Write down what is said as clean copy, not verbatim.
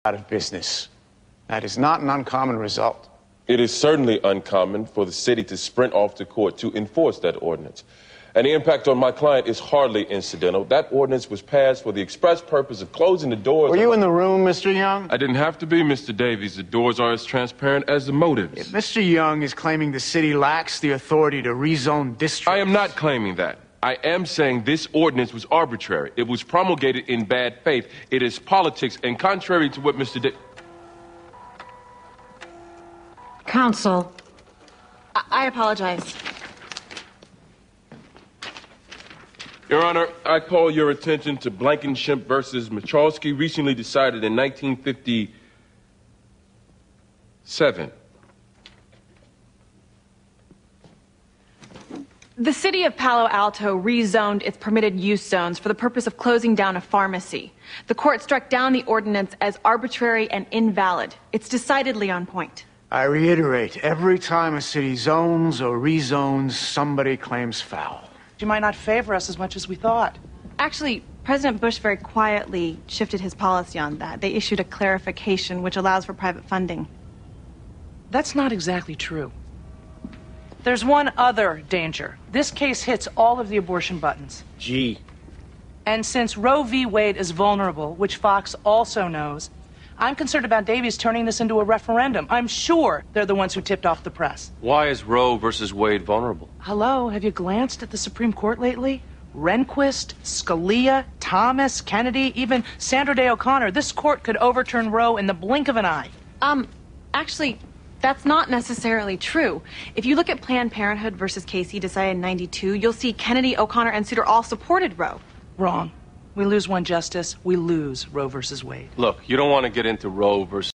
out of business. That is not an uncommon result. It is certainly uncommon for the city to sprint off to court to enforce that ordinance. And the impact on my client is hardly incidental. That ordinance was passed for the express purpose of closing the doors. Were you in the room, Mr. Young? I didn't have to be, Mr. Davies. The doors are as transparent as the motives. If Mr. Young is claiming the city lacks the authority to rezone districts... I am not claiming that. I am saying this ordinance was arbitrary. It was promulgated in bad faith. It is politics, and contrary to what Mr. Counsel. I apologize. Your Honor, I call your attention to Blankenship versus Michalski, recently decided in 1957. The city of Palo Alto rezoned its permitted use zones for the purpose of closing down a pharmacy. The court struck down the ordinance as arbitrary and invalid. It's decidedly on point. I reiterate, every time a city zones or rezones, somebody claims foul. You might not favor us as much as we thought. Actually, President Bush very quietly shifted his policy on that. They issued a clarification which allows for private funding. That's not exactly true. There's one other danger. This case hits all of the abortion buttons. Gee. And since Roe v. Wade is vulnerable, which Fox also knows, I'm concerned about Davies turning this into a referendum. I'm sure they're the ones who tipped off the press. Why is Roe versus Wade vulnerable? Hello, have you glanced at the Supreme Court lately? Rehnquist, Scalia, Thomas, Kennedy, even Sandra Day O'Connor. This court could overturn Roe in the blink of an eye. Actually, that's not necessarily true. If you look at Planned Parenthood versus Casey, decided in '92, you'll see Kennedy, O'Connor, and Souter all supported Roe. Wrong. We lose one justice, we lose Roe versus Wade. Look, you don't want to get into Roe versus